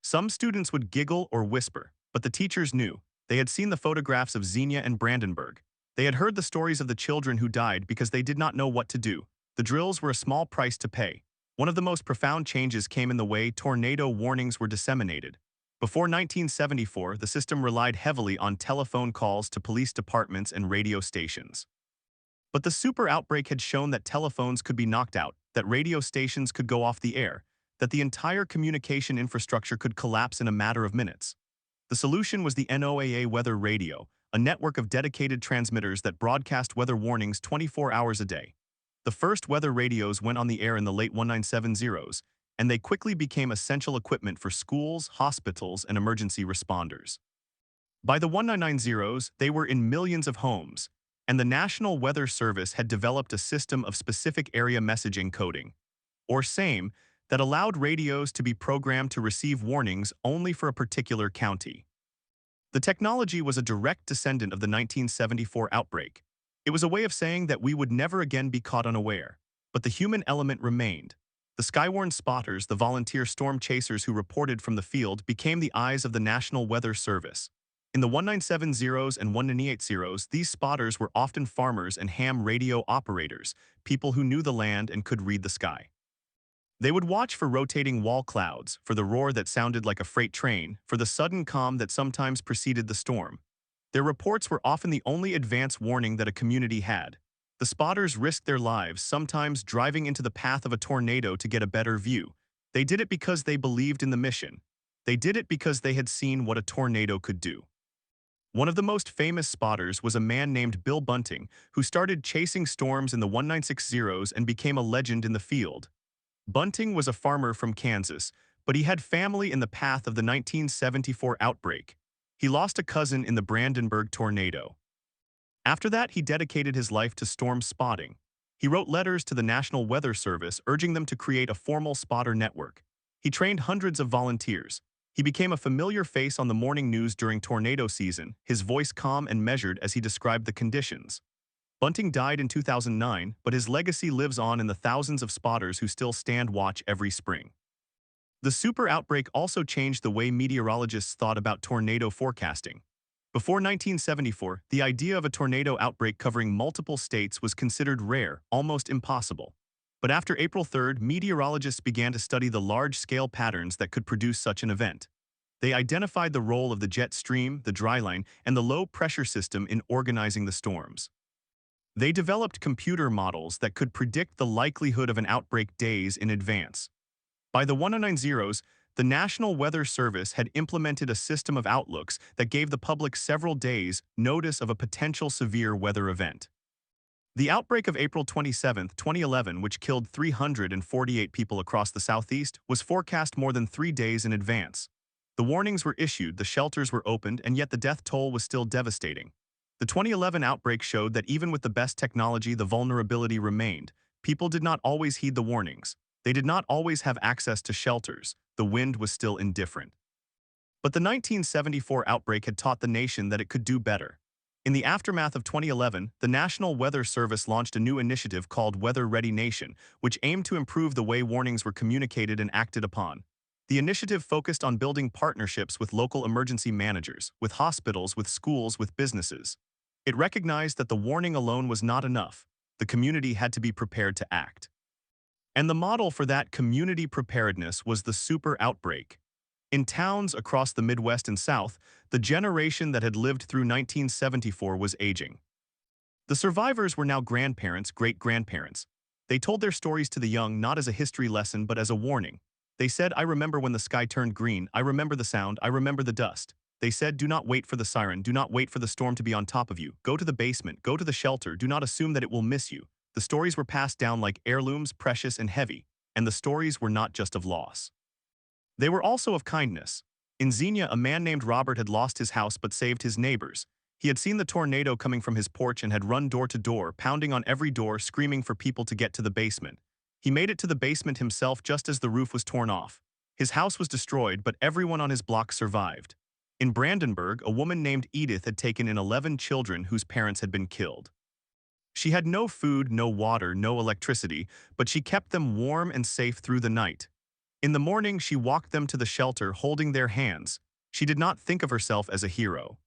Some students would giggle or whisper, but the teachers knew. They had seen the photographs of Xenia and Brandenburg. They had heard the stories of the children who died because they did not know what to do. The drills were a small price to pay. One of the most profound changes came in the way tornado warnings were disseminated. Before 1974, the system relied heavily on telephone calls to police departments and radio stations. But the super outbreak had shown that telephones could be knocked out, that radio stations could go off the air, that the entire communication infrastructure could collapse in a matter of minutes. The solution was the NOAA Weather Radio, a network of dedicated transmitters that broadcast weather warnings 24 hours a day. The first weather radios went on the air in the late 1970s, and they quickly became essential equipment for schools, hospitals, and emergency responders. By the 1990s, they were in millions of homes, and the National Weather Service had developed a system of specific area messaging coding, or SAME, that allowed radios to be programmed to receive warnings only for a particular county. The technology was a direct descendant of the 1974 outbreak. It was a way of saying that we would never again be caught unaware. But the human element remained. The skywarn spotters, the volunteer storm chasers who reported from the field, became the eyes of the National Weather Service. In the 1970s and 1980s, these spotters were often farmers and ham radio operators, people who knew the land and could read the sky. They would watch for rotating wall clouds, for the roar that sounded like a freight train, for the sudden calm that sometimes preceded the storm. Their reports were often the only advance warning that a community had. The spotters risked their lives, sometimes driving into the path of a tornado to get a better view. They did it because they believed in the mission. They did it because they had seen what a tornado could do. One of the most famous spotters was a man named Bill Bunting, who started chasing storms in the 1960s and became a legend in the field. Bunting was a farmer from Kansas, but he had family in the path of the 1974 outbreak. He lost a cousin in the Brandenburg tornado. After that, he dedicated his life to storm spotting. He wrote letters to the National Weather Service urging them to create a formal spotter network. He trained hundreds of volunteers. He became a familiar face on the morning news during tornado season, his voice calm and measured as he described the conditions. Bunting died in 2009, but his legacy lives on in the thousands of spotters who still stand watch every spring. The super outbreak also changed the way meteorologists thought about tornado forecasting. Before 1974, the idea of a tornado outbreak covering multiple states was considered rare, almost impossible. But after April 3rd, meteorologists began to study the large-scale patterns that could produce such an event. They identified the role of the jet stream, the dryline, and the low-pressure system in organizing the storms. They developed computer models that could predict the likelihood of an outbreak days in advance. By the 1990s, the National Weather Service had implemented a system of outlooks that gave the public several days' notice of a potential severe weather event. The outbreak of April 27, 2011, which killed 348 people across the Southeast, was forecast more than 3 days in advance. The warnings were issued, the shelters were opened, and yet the death toll was still devastating. The 2011 outbreak showed that even with the best technology, the vulnerability remained. People did not always heed the warnings. They did not always have access to shelters. The wind was still indifferent. But the 1974 outbreak had taught the nation that it could do better. In the aftermath of 2011, the National Weather Service launched a new initiative called Weather Ready Nation, which aimed to improve the way warnings were communicated and acted upon. The initiative focused on building partnerships with local emergency managers, with hospitals, with schools, with businesses. It recognized that the warning alone was not enough. The community had to be prepared to act. And the model for that community preparedness was the Super Outbreak. In towns across the Midwest and South, the generation that had lived through 1974 was aging. The survivors were now grandparents, great-grandparents. They told their stories to the young not as a history lesson but as a warning. They said, "I remember when the sky turned green, I remember the sound, I remember the dust." They said, "Do not wait for the siren, do not wait for the storm to be on top of you. Go to the basement, go to the shelter, do not assume that it will miss you." The stories were passed down like heirlooms, precious and heavy, and the stories were not just of loss. They were also of kindness. In Xenia, a man named Robert had lost his house but saved his neighbors. He had seen the tornado coming from his porch and had run door to door, pounding on every door, screaming for people to get to the basement. He made it to the basement himself just as the roof was torn off. His house was destroyed, but everyone on his block survived. In Brandenburg, a woman named Edith had taken in 11 children whose parents had been killed. She had no food, no water, no electricity, but she kept them warm and safe through the night. In the morning, she walked them to the shelter, holding their hands. She did not think of herself as a hero.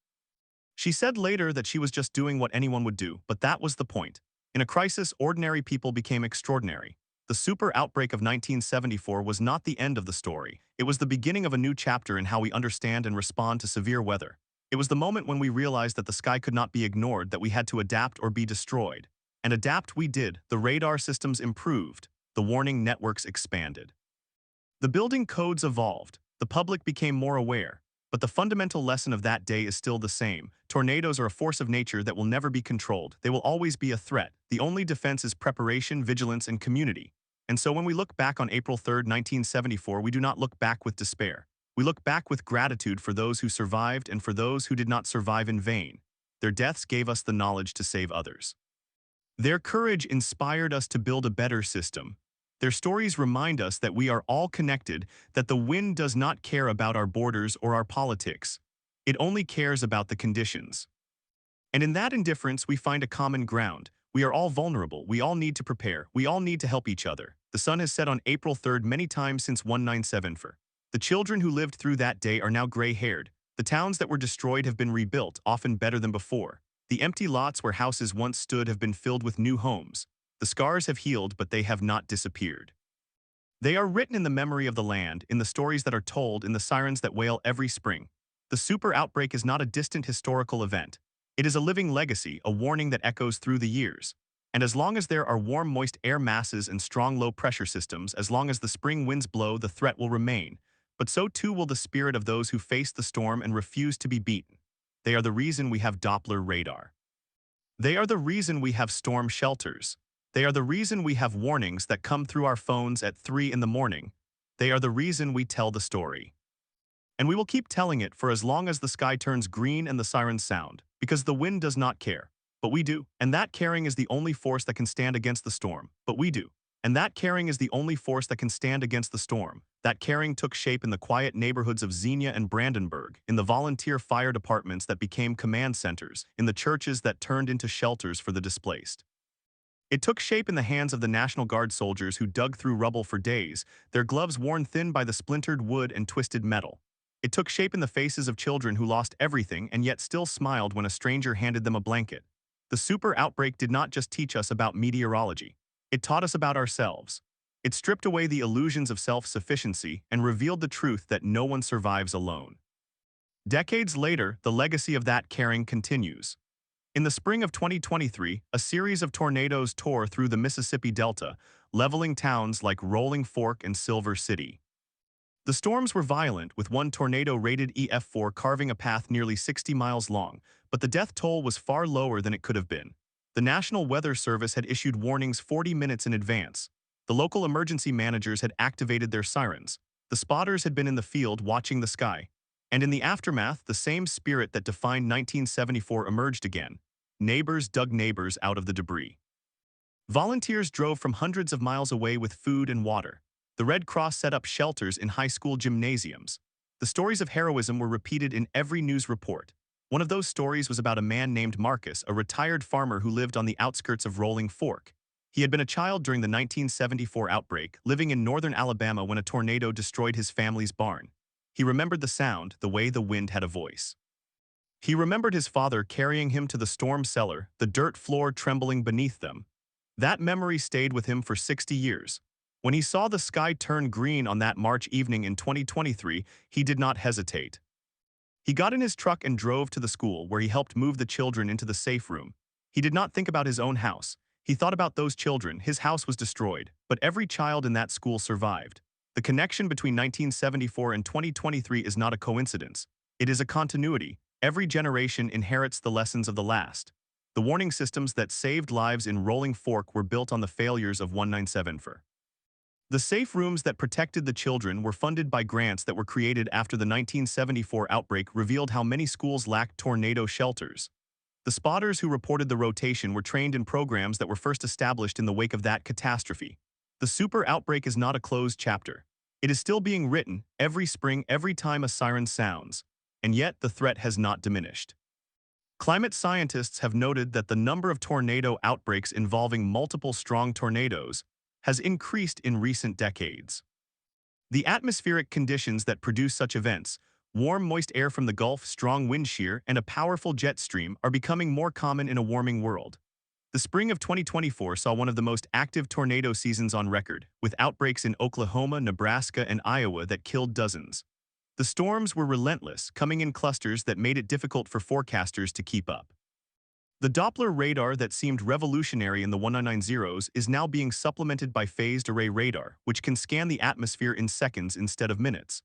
She said later that she was just doing what anyone would do, but that was the point. In a crisis, ordinary people became extraordinary. The super outbreak of 1974 was not the end of the story. It was the beginning of a new chapter in how we understand and respond to severe weather. It was the moment when we realized that the sky could not be ignored, that we had to adapt or be destroyed. And adapt we did. The radar systems improved. The warning networks expanded. The building codes evolved. The public became more aware. But the fundamental lesson of that day is still the same. Tornadoes are a force of nature that will never be controlled. They will always be a threat. The only defense is preparation, vigilance, and community. And so when we look back on April 3rd, 1974, we do not look back with despair. We look back with gratitude for those who survived and for those who did not survive in vain. Their deaths gave us the knowledge to save others. Their courage inspired us to build a better system. Their stories remind us that we are all connected, that the wind does not care about our borders or our politics. It only cares about the conditions. And in that indifference, we find a common ground. We are all vulnerable. We all need to prepare. We all need to help each other. The sun has set on April 3rd many times since 1974. The children who lived through that day are now gray-haired. The towns that were destroyed have been rebuilt, often better than before. The empty lots where houses once stood have been filled with new homes. The scars have healed, but they have not disappeared. They are written in the memory of the land, in the stories that are told, in the sirens that wail every spring. The Super Outbreak is not a distant historical event. It is a living legacy, a warning that echoes through the years. And as long as there are warm, moist air masses and strong low-pressure systems, as long as the spring winds blow, the threat will remain. But so too will the spirit of those who face the storm and refuse to be beaten. They are the reason we have Doppler radar. They are the reason we have storm shelters. They are the reason we have warnings that come through our phones at 3 in the morning. They are the reason we tell the story. And we will keep telling it for as long as the sky turns green and the sirens sound, because the wind does not care. But we do. And that caring is the only force that can stand against the storm. But we do. And that caring is the only force that can stand against the storm. That caring took shape in the quiet neighborhoods of Xenia and Brandenburg, in the volunteer fire departments that became command centers, in the churches that turned into shelters for the displaced. It took shape in the hands of the National Guard soldiers who dug through rubble for days, their gloves worn thin by the splintered wood and twisted metal. It took shape in the faces of children who lost everything and yet still smiled when a stranger handed them a blanket. The Super Outbreak did not just teach us about meteorology. It taught us about ourselves. It stripped away the illusions of self-sufficiency and revealed the truth that no one survives alone. Decades later, the legacy of that caring continues. In the spring of 2023, a series of tornadoes tore through the Mississippi Delta, leveling towns like Rolling Fork and Silver City. The storms were violent, with one tornado rated EF4 carving a path nearly 60 miles long, but the death toll was far lower than it could have been. The National Weather Service had issued warnings 40 minutes in advance. The local emergency managers had activated their sirens. The spotters had been in the field watching the sky. And in the aftermath, the same spirit that defined 1974 emerged again. Neighbors dug neighbors out of the debris. Volunteers drove from hundreds of miles away with food and water. The Red Cross set up shelters in high school gymnasiums. The stories of heroism were repeated in every news report. One of those stories was about a man named Marcus, a retired farmer who lived on the outskirts of Rolling Fork. He had been a child during the 1974 outbreak, living in northern Alabama when a tornado destroyed his family's barn. He remembered the sound, the way the wind had a voice. He remembered his father carrying him to the storm cellar, the dirt floor trembling beneath them. That memory stayed with him for 60 years. When he saw the sky turn green on that March evening in 2023, he did not hesitate. He got in his truck and drove to the school, where he helped move the children into the safe room. He did not think about his own house. He thought about those children. His house was destroyed, but every child in that school survived. The connection between 1974 and 2023 is not a coincidence. It is a continuity. Every generation inherits the lessons of the last. The warning systems that saved lives in Rolling Fork were built on the failures of 1974. The safe rooms that protected the children were funded by grants that were created after the 1974 outbreak revealed how many schools lacked tornado shelters. The spotters who reported the rotation were trained in programs that were first established in the wake of that catastrophe. The Super Outbreak is not a closed chapter. It is still being written, every spring, every time a siren sounds. And yet the threat has not diminished. Climate scientists have noted that the number of tornado outbreaks involving multiple strong tornadoes has increased in recent decades. The atmospheric conditions that produce such events, warm, moist air from the Gulf, strong wind shear, and a powerful jet stream, are becoming more common in a warming world. The spring of 2024 saw one of the most active tornado seasons on record, with outbreaks in Oklahoma, Nebraska, and Iowa that killed dozens. The storms were relentless, coming in clusters that made it difficult for forecasters to keep up. The Doppler radar that seemed revolutionary in the 1990s is now being supplemented by phased array radar, which can scan the atmosphere in seconds instead of minutes.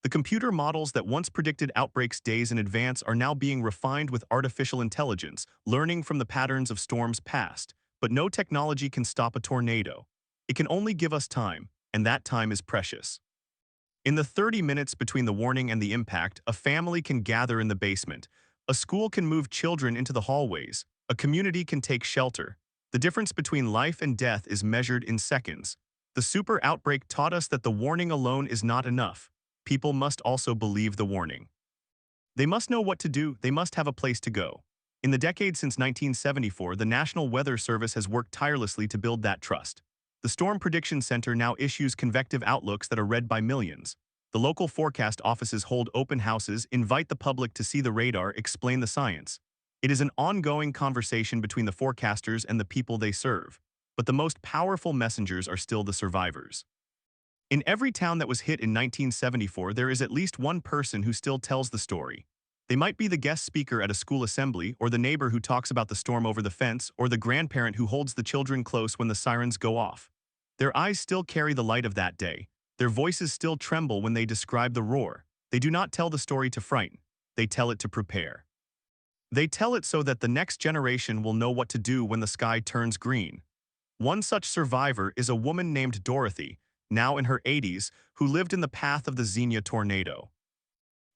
The computer models that once predicted outbreaks days in advance are now being refined with artificial intelligence, learning from the patterns of storms past. But no technology can stop a tornado. It can only give us time, and that time is precious. In the 30 minutes between the warning and the impact, a family can gather in the basement. A school can move children into the hallways. A community can take shelter. The difference between life and death is measured in seconds. The super outbreak taught us that the warning alone is not enough. People must also believe the warning. They must know what to do, they must have a place to go. In the decade since 1974, the National Weather Service has worked tirelessly to build that trust. The Storm Prediction Center now issues convective outlooks that are read by millions. The local forecast offices hold open houses, invite the public to see the radar, explain the science. It is an ongoing conversation between the forecasters and the people they serve. But the most powerful messengers are still the survivors. In every town that was hit in 1974, there is at least one person who still tells the story. They might be the guest speaker at a school assembly, or the neighbor who talks about the storm over the fence, or the grandparent who holds the children close when the sirens go off. Their eyes still carry the light of that day. Their voices still tremble when they describe the roar. They do not tell the story to frighten. They tell it to prepare. They tell it so that the next generation will know what to do when the sky turns green. One such survivor is a woman named Dorothy, now in her 80s, who lived in the path of the Xenia tornado.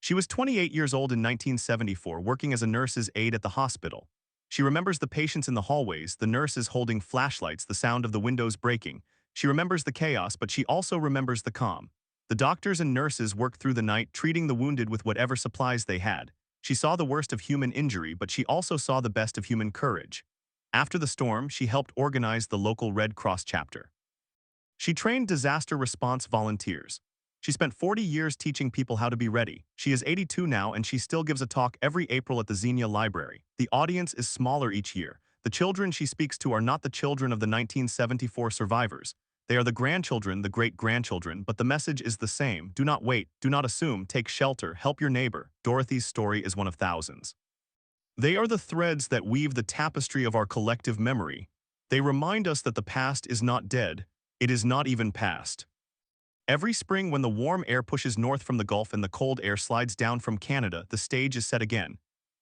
She was 28 years old in 1974, working as a nurse's aide at the hospital. She remembers the patients in the hallways, the nurses holding flashlights, the sound of the windows breaking. She remembers the chaos, but she also remembers the calm. The doctors and nurses worked through the night, treating the wounded with whatever supplies they had. She saw the worst of human injury, but she also saw the best of human courage. After the storm, she helped organize the local Red Cross chapter. She trained disaster response volunteers. She spent 40 years teaching people how to be ready. She is 82 now, and she still gives a talk every April at the Xenia Library. The audience is smaller each year. The children she speaks to are not the children of the 1974 survivors. They are the grandchildren, the great-grandchildren, but the message is the same. Do not wait, do not assume, take shelter, help your neighbor. Dorothy's story is one of thousands. They are the threads that weave the tapestry of our collective memory. They remind us that the past is not dead. It is not even past. Every spring, when the warm air pushes north from the Gulf and the cold air slides down from Canada, the stage is set again.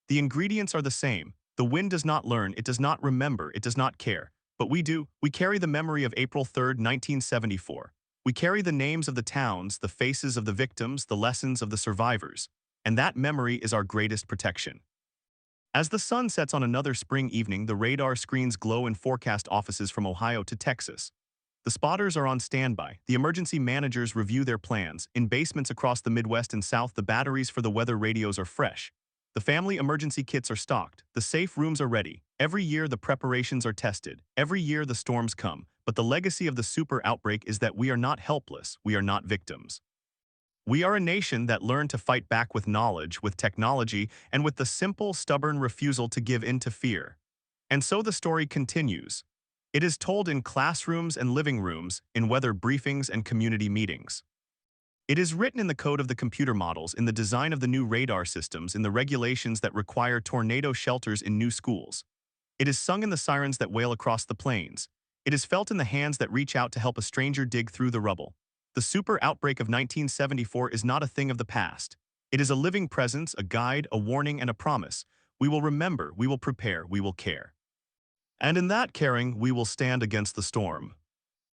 The ingredients are the same. The wind does not learn, it does not remember, it does not care. But we do. We carry the memory of April 3rd, 1974. We carry the names of the towns, the faces of the victims, the lessons of the survivors. And that memory is our greatest protection. As the sun sets on another spring evening, the radar screens glow in forecast offices from Ohio to Texas. The spotters are on standby. The emergency managers review their plans. In basements across the Midwest and South, the batteries for the weather radios are fresh. The family emergency kits are stocked. The safe rooms are ready. Every year, the preparations are tested. Every year, the storms come. But the legacy of the super outbreak is that we are not helpless. We are not victims. We are a nation that learned to fight back with knowledge, with technology, and with the simple, stubborn refusal to give in to fear. And so the story continues. It is told in classrooms and living rooms, in weather briefings and community meetings. It is written in the code of the computer models, in the design of the new radar systems, in the regulations that require tornado shelters in new schools. It is sung in the sirens that wail across the plains. It is felt in the hands that reach out to help a stranger dig through the rubble. The super outbreak of 1974 is not a thing of the past. It is a living presence, a guide, a warning, and a promise. We will remember, we will prepare, we will care. And in that caring, we will stand against the storm.